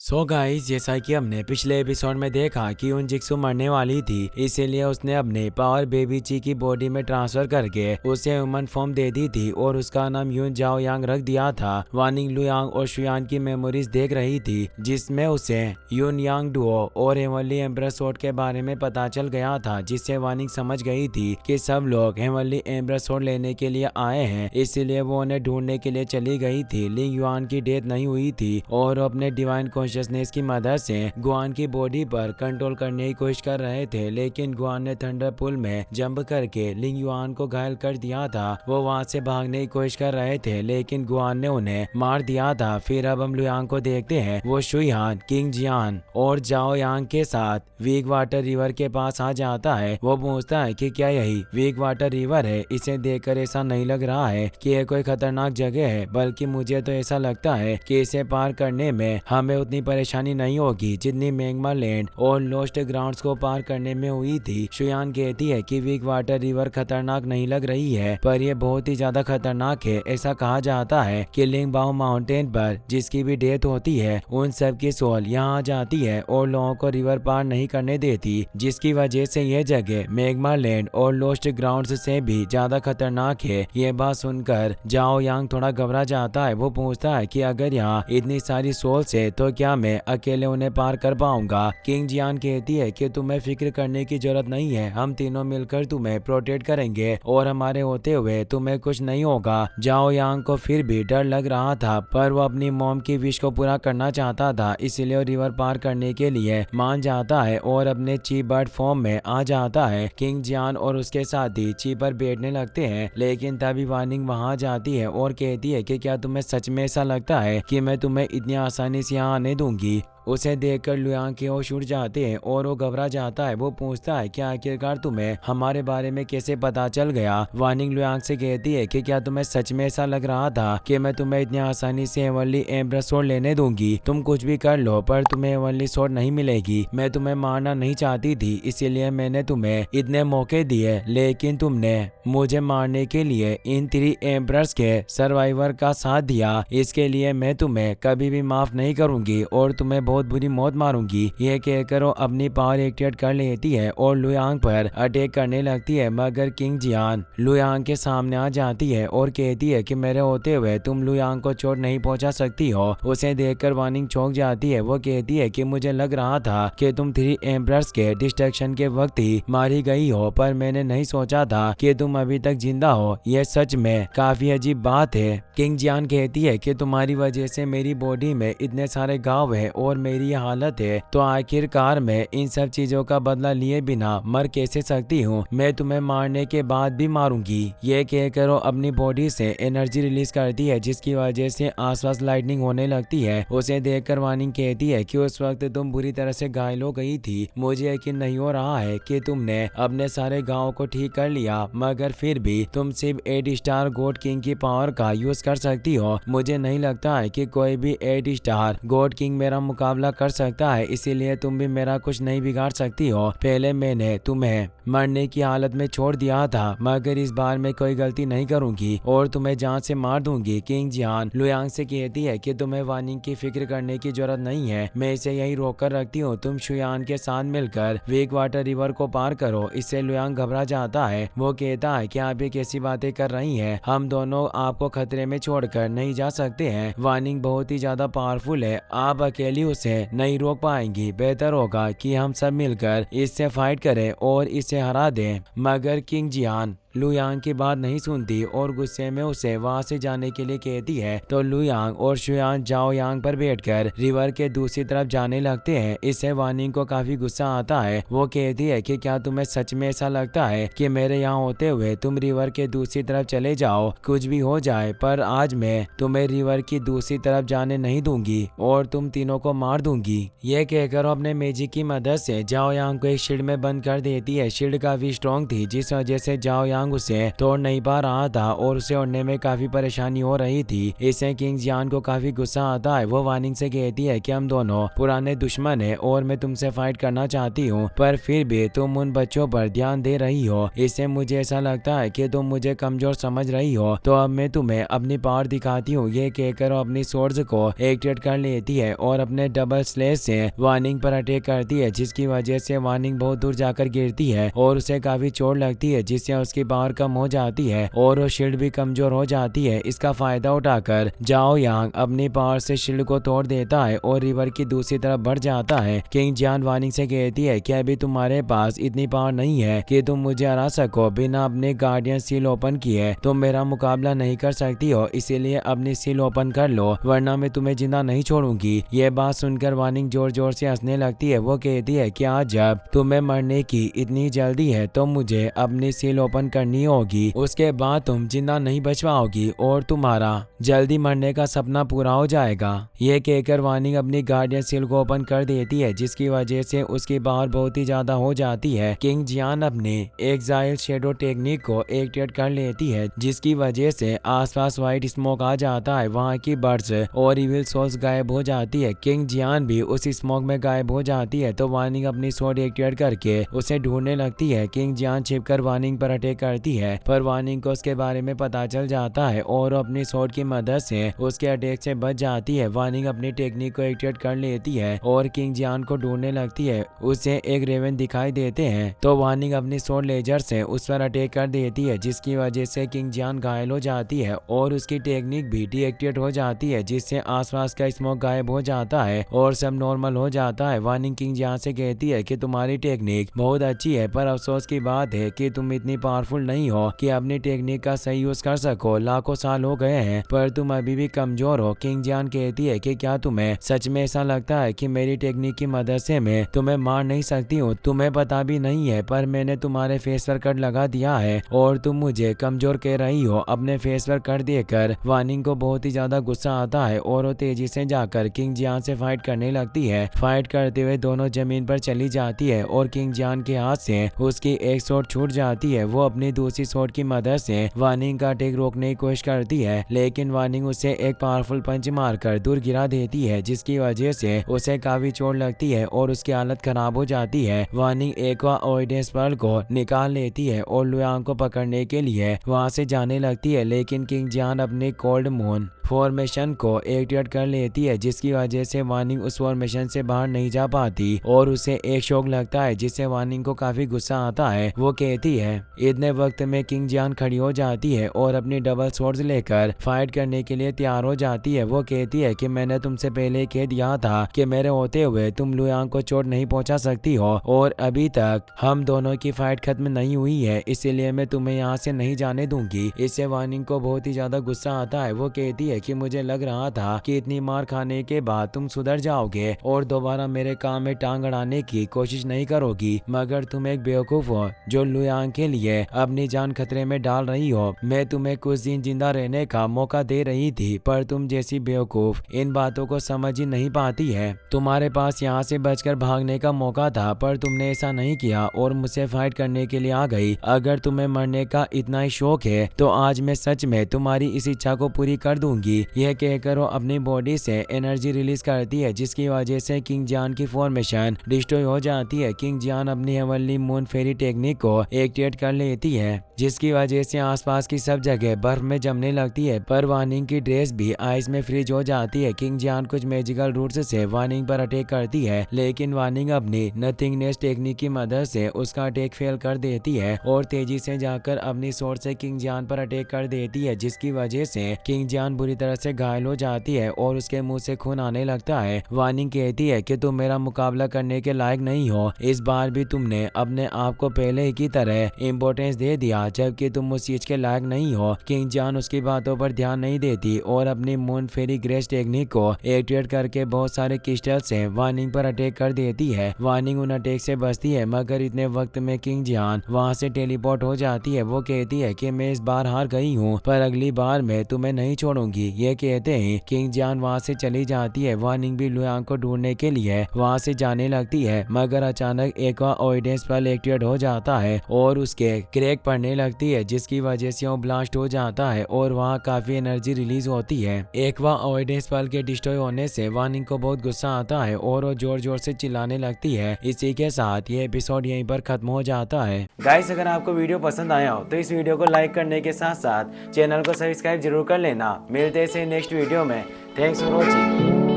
So guys, जैसा कि हमने पिछले एपिसोड में देखा कि उन जिक्सु मरने वाली थी, इसीलिए उसने अपने पावर बेबी ची की बॉडी में ट्रांसफर करके उसे ह्यूमन फॉर्म दे दी थी और उसका नाम यून जाओ यांग रख दिया था। वानिंग लुयांग और शुयान की मेमोरीज देख रही थी, जिसमें उसे यून यांग डुओ और हेवनली एम्ब्रेस स्वॉर्ड के बारे में पता चल गया था, जिससे वानिंग समझ गई थी कि सब लोग हेवनली एम्ब्रेस स्वॉर्ड लेने के लिए आए हैं। इसीलिए वो उन्हें ढूंढने के लिए चली गई थी। लिंग युआन की डेथ नहीं हुई थी और अपने डिवाइन कॉन्शियसनेस की मदद से गुआन की बॉडी पर कंट्रोल करने की कोशिश कर रहे थे, लेकिन गुआन ने थंडर पुल में जंप करके लिंग युआन को घायल कर दिया था। वो वहां से भागने की कोशिश कर रहे थे, लेकिन गुआन ने उन्हें मार दिया था। फिर अब हम लुयांग को देखते हैं। वो शुयान, किंग जियान और जाओ यांग के साथ वीक वाटर रिवर के पास आ जाता है। वो पूछता है कि क्या यही वीक वाटर रिवर है। इसे देखकर ऐसा नहीं लग रहा है कि यह कोई खतरनाक जगह है, बल्कि मुझे तो ऐसा लगता है कि इसे पार करने में हमें उतनी परेशानी नहीं होगी जितनी मैग्मा लैंड और लोस्ट ग्राउंड्स को पार करने में हुई थी। शुयान कहती है कि वीक वाटर रिवर खतरनाक नहीं लग रही है, पर यह बहुत ही ज्यादा खतरनाक है। ऐसा कहा जाता है कि लिंगबाओ माउंटेन पर जिसकी भी डेथ होती है, उन सब की सोल यहाँ आ जाती है और लोगों को रिवर पार नहीं करने देती, जिसकी वजह से यह जगह मैग्मा लैंड और लोस्ट ग्राउंड्स से भी ज्यादा खतरनाक है। ये बात सुनकर जाओ यांग थोड़ा घबरा जाता है। वो पूछता है कि अगर यहाँ इतनी सारी सोल्स है तो क्या मैं अकेले उन्हें पार कर पाऊंगा। किंग जियान कहती है कि तुम्हें फिक्र करने की जरूरत नहीं है, हम तीनों मिलकर तुम्हें प्रोटेक्ट करेंगे और हमारे होते हुए तुम्हें कुछ नहीं होगा। जाओ यांग को फिर भी डर लग रहा था, पर वो अपनी मॉम की विश को पूरा करना चाहता था, इसलिए वो रिवर पार करने के लिए मान जाता है और अपने ची बर्ड फॉर्म में आ जाता है। किंग जियान और उसके साथी ची पर बैठने लगते हैं, लेकिन तभी वार्निंग वहां जाती है और कहती है कि क्या तुम्हें सच में ऐसा लगता है कि मैं तुम्हें इतनी आसानी से यहाँ आने दूंगी। उसे देखकर लुयांग के होश उड़ जाते हैं और वो घबरा जाता है। वो पूछता है कि आखिरकार तुम्हें हमारे बारे में कैसे पता चल गया। वार्निंग लुयांग से कहती है कि क्या तुम्हें सच में ऐसा लग रहा था कि मैं तुम्हें इतनी आसानी से हेवनली एम्ब्रेस स्वॉर्ड लेने दूंगी। तुम कुछ भी कर लो, पर तुम्हें हेवनली स्वॉर्ड नहीं मिलेगी। मैं तुम्हें मारना नहीं चाहती थी, इसीलिए मैंने तुम्हें इतने मौके दिए, लेकिन तुमने मुझे मारने के लिए इन 3 एम्ब्रेस के सर्वाइवर का साथ दिया। इसके लिए मैं तुम्हें कभी भी माफ नहीं करूंगी और तुम्हें बहुत बुरी मौत मारूंगी। यह कहकर वो अपनी पावर एक्टिवेट कर लेती है और लुयांग पर अटैक करने लगती है, मगर किंग जियान लुयांग के सामने आ जाती है और कहती है कि मेरे होते हुए तुम लुयांग को चोट नहीं पहुंचा सकती हो। उसे देखकर वार्निंग चौंक जाती है। वो कहती है कि मुझे लग रहा था कि तुम 3 एम्ब्रेस के डिस्ट्रक्शन के वक्त ही मारी गई हो, पर मैंने नहीं सोचा था कि तुम अभी तक जिंदा हो। यह सच में काफी अजीब बात है। किंग जियान कहती है कि तुम्हारी वजह से मेरी बॉडी में इतने सारे घाव है और मेरी ये हालत है, तो आखिरकार मैं इन सब चीजों का बदला लिए बिना मर कैसे सकती हूँ। मैं तुम्हें मारने के बाद भी मारूंगी। ये कहकर वो अपनी बॉडी से एनर्जी रिलीज करती है, जिसकी वजह से आसपास लाइटनिंग होने लगती है। उसे देखकर वार्निंग कहती है कि उस वक्त तुम बुरी तरह से घायल हो गई थी। मुझे यकीन नहीं हो रहा है कि तुमने अपने सारे घावों को ठीक कर लिया, मगर फिर भी तुम सिर्फ 8 स्टार गॉड किंग की पावर का यूज कर सकती हो। मुझे नहीं लगता है कि कोई भी 8 स्टार गॉड किंग मेरा मुकाबला कर सकता है, इसीलिए तुम भी मेरा कुछ नहीं बिगाड़ सकती हो। पहले मैंने तुम्हें मरने की हालत में छोड़ दिया था, मगर इस बार मैं कोई गलती नहीं करूंगी और तुम्हें जान से मार दूंगी। किंग जियान लुयांग से कहती है कि तुम्हें वार्निंग की फिक्र करने की जरूरत नहीं है, मैं इसे यही रोक कर रखती हूँ। तुम शुयान के साथ मिलकर वीक वाटर रिवर को पार करो। इससे लुयांग घबरा जाता है। वो कहता है कि आप ये कैसी बातें कर रही हैं, हम दोनों आपको खतरे में छोड़कर नहीं जा सकते हैं। वार्निंग बहुत ही ज्यादा पावरफुल है, आप अकेली उसे नहीं रोक पाएंगी। बेहतर होगा कि हम सब मिलकर इससे फाइट करें और इसे हरा दें। मगर किंग जियान लुयांग की बात नहीं सुनती और गुस्से में उसे वहां से जाने के लिए कहती है। तो लुयांग और शुयान जाओ यांग पर बैठकर रिवर के दूसरी तरफ जाने लगते हैं। इससे वार्निंग को काफी गुस्सा आता है। वो कहती है कि क्या तुम्हें सच में ऐसा लगता है कि मेरे यहाँ होते हुए तुम रिवर के दूसरी तरफ चले जाओ, कुछ भी हो जाए, पर आज मैं तुम्हें रिवर की दूसरी तरफ जाने नहीं दूंगी और तुम तीनों को मार दूंगी। ये कहकर अपने मैजिक की मदद से जाओ यांग को एक शील्ड में बंद कर देती है। शील्ड काफी स्ट्रॉन्ग थी, जिस वजह से जाओ लुयांग उसे तोड़ नहीं पा रहा था और उसे उड़ने में काफी परेशानी हो रही थी। इससे किंग जियान को काफी गुस्सा आता है। वो वार्निंग से कहती है कि हम दोनों पुराने दुश्मन है और मैं तुमसे फाइट करना चाहती हूँ, पर फिर भी तुम उन बच्चों पर ध्यान दे रही हो। इससे मुझे ऐसा लगता है कि तुम मुझे कमजोर समझ रही हो, तो अब मैं तुम्हें अपनी पावर दिखाती हूँ। ये कहकर वो अपनी सोर्ड्स को एक्टिवेट कर लेती है और अपने डबल स्लेश से वार्निंग पर अटैक करती है, जिसकी वजह से वार्निंग बहुत दूर जाकर गिरती है और उसे काफी चोट लगती है, जिससे उसकी पावर कम हो जाती है और वो शील्ड भी कमजोर हो जाती है। इसका फायदा उठाकर जाओ यांग अपनी पावर से शील्ड को तोड़ देता है और रिवर की दूसरी तरफ बढ़ जाता है। किंग जियान वार्निंग से कहती है कि अभी तुम्हारे पास इतनी पावर नहीं है कि तुम मुझे हरा सको। बिना अपने गार्डियन सील ओपन किए तुम मेरा मुकाबला नहीं कर सकती हो, इसीलिए अपनी सील ओपन कर लो, वरना मैं तुम्हें जिंदा नहीं छोड़ूंगी। ये बात सुनकर वार्निंग जोर जोर से हंसने लगती है। वो कहती है कि आज जब तुम्हें मरने की इतनी जल्दी है तो मुझे अपनी सील ओपन करनी होगी, उसके बाद तुम जिंदा नहीं बच पाओगी और तुम्हारा जल्दी मरने का सपना पूरा हो जाएगा। ये कहकर वार्निंग अपनी गार्डियन सील को ओपन कर देती है, जिसकी वजह से उसकी पावर बहुत ही ज्यादा हो जाती है। किंग जियान अपने एक्साइल शेडो टेक्निक को एक्टिवेट कर लेती है, जिसकी वजह से आसपास व्हाइट स्मोक आ जाता है। वहाँ की बर्ड्स और इविल सोल्स गायब हो जाती है। किंग जियान भी उस स्मोक में गायब हो जाती है, तो वार्निंग अपनी स्वॉर्ड एक्टिवेट करके उसे ढूंढने लगती है। किंग जियान छिपकर वार्निंग पर अटैक करती है, पर वार्निंग को उसके बारे में पता चल जाता है और अपनी स्वॉर्ड की मदद से उसके अटैक से बच जाती है। वार्निंग अपनी टेक्निक को एक्टिवेट कर लेती है और किंग जियान को ढूंढने लगती है। उसे एक रेवन दिखाई देते हैं, तो वार्निंग अपनी स्वॉर्ड लेजर से उस पर अटैक कर देती है, जिसकी वजह से किंग जियान घायल हो जाती है और उसकी टेक्निक भी डीएक्टिवेट हो जाती है, जिससे आसपास का स्मोक गायब हो जाता है और सब नॉर्मल हो जाता है। वार्निंग किंग जियान से कहती है कि तुम्हारी टेक्निक बहुत अच्छी है, पर अफसोस की बात है कि तुम इतनी पावरफुल नहीं हो कि अपनी टेक्निक का सही यूज कर सको। लाखों साल हो गए हैं पर तुम अभी भी कमजोर हो। किंग जियान कहती है कि क्या तुम्हें सच में ऐसा लगता है कि मेरी टेक्निक की मदद से मैं तुम्हें मार नहीं सकती हूँ? तुम्हें पता भी नहीं है, पर मैंने तुम्हारे फेस पर कट लगा दिया है और तुम मुझे कमजोर कह रही हो। अपने फेस पर कट देकर वार्निंग को बहुत ही ज्यादा गुस्सा आता है और वो तेजी से जाकर किंग जियान से फाइट करने लगती है। फाइट करते हुए दोनों जमीन पर चली जाती है और किंग जियान के हाथ से उसकी एक शॉट छूट जाती है। वो अपनी दूसरी शॉट की मदद से वार्निंग का अटैक रोकने की कोशिश करती है, लेकिन वार्निंग उसे एक पावरफुल पंच मारकर दूर गिरा देती है, जिसकी वजह से उसे काफी चोट लगती है और उसकी हालत खराब हो जाती है। वार्निंग एक्वा ओइडेंस पर्ल को निकाल लेती है और लुयांग को पकड़ने के लिए वहां से जाने लगती है, लेकिन किंग जियान अपने कोल्ड मून फॉर्मेशन को एक्टिवेट कर लेती है, जिसकी वजह से वार्निंग उस फॉर्मेशन से बाहर नहीं जा पाती और उसे एक शॉक लगता है, जिससे वार्निंग को काफी गुस्सा आता है। वो कहती है इतने वक्त में किंग जियान खड़ी हो जाती है और अपनी डबल स्वॉर्ड्स लेकर फाइट करने के लिए तैयार हो जाती है। वो कहती है कि मैंने तुमसे पहले कह दिया था कि मेरे होते हुए तुम लुयांग को चोट नहीं पहुंचा सकती हो और अभी तक हम दोनों की फाइट खत्म नहीं हुई है, इसीलिए मैं तुम्हें यहाँ से नहीं जाने दूंगी। इससे वार्निंग को बहुत ही ज्यादा गुस्सा आता है। वो कहती है कि मुझे लग रहा था कि इतनी मार खाने के बाद तुम सुधर जाओगे और दोबारा मेरे काम में टांग अड़ाने की कोशिश नहीं करोगी, मगर तुम एक बेवकूफ हो जो लुयांग के लिए अपनी जान खतरे में डाल रही हो। मैं तुम्हें कुछ दिन जिंदा रहने का मौका दे रही थी, पर तुम जैसी बेवकूफ इन बातों को समझ ही नहीं पाती है। तुम्हारे पास यहाँ से बचकर भागने का मौका था, पर तुमने ऐसा नहीं किया और मुझसे फाइट करने के लिए आ गई। अगर तुम्हें मरने का इतना ही शौक है तो आज मैं सच में तुम्हारी इस इच्छा को पूरी कर दूंगी। यह कहकर वो अपनी बॉडी से एनर्जी रिलीज करती है, जिसकी वजह से किंग जियान की फॉर्मेशन डिस्ट्रॉय हो जाती है। किंग जियान अपनी हेवनली मून फेरी टेक्निक को एक्टिवेट कर लेती है, जिसकी वजह से आसपास की सब जगह बर्फ में जमने लगती है, पर वार्निंग की ड्रेस भी आइस में फ्रीज हो जाती है। किंग जियान कुछ मैजिकल रूट्स से वार्निंग पर अटैक करती है, लेकिन वार्निंग अपनी नथिंगनेस टेक्निक की मदद से उसका अटैक फेल कर देती है और तेजी से जाकर अपनी स्वॉर्ड से किंग जियान पर अटैक कर देती है, जिसकी वजह से किंग जियान बुरी तरह से घायल हो जाती है और उसके मुंह से खून आने लगता है। वार्निंग कहती है कि तुम मेरा मुकाबला करने के लायक नहीं हो। इस बार भी तुमने अपने आप को पहले की तरह इम्पोर्टेंस दे दिया, जबकि तुम उस चीज के लायक नहीं हो। किंग जियान उसकी बातों पर ध्यान नहीं देती और अपनी मून फेरी ग्रेस टेक्निक को एक्टिवेट करके बहुत सारे क्रिस्टल से वार्निंग पर अटैक कर देती है। वार्निंग उन अटैक से बचती है, मगर इतने वक्त में किंग जियान वहाँ से टेलीपोर्ट हो जाती है। वो कहती है कि मैं इस बार हार गई हूँ, पर अगली बार मैं तुम्हें नहीं छोड़ूंगी। ये कहते हैं किंग जियान वहाँ से चली जाती है। वानिंग भी लुयांग को ढूंढने के लिए वहाँ से जाने लगती है, मगर अचानक एक ऑर्डिनेंस स्पेल एक्टिवेट हो जाता है और उसके क्रैक पड़ने लगती है, जिसकी वजह से वो ब्लास्ट हो जाता है और वहाँ काफी एनर्जी रिलीज होती है। एक ऑर्डिनेंस स्पेल के डिस्ट्रॉय होने से वानिंग को बहुत गुस्सा आता है और वो जोर जोर से चिल्लाने लगती है। इसी के साथ ये एपिसोड यहीं पर खत्म हो जाता है। गाइस, अगर आपको वीडियो पसंद आया हो तो इस वीडियो को लाइक करने के साथ साथ चैनल को सब्सक्राइब जरूर कर लेना। मिलते हैं नेक्स्ट वीडियो में। Thanks for watching.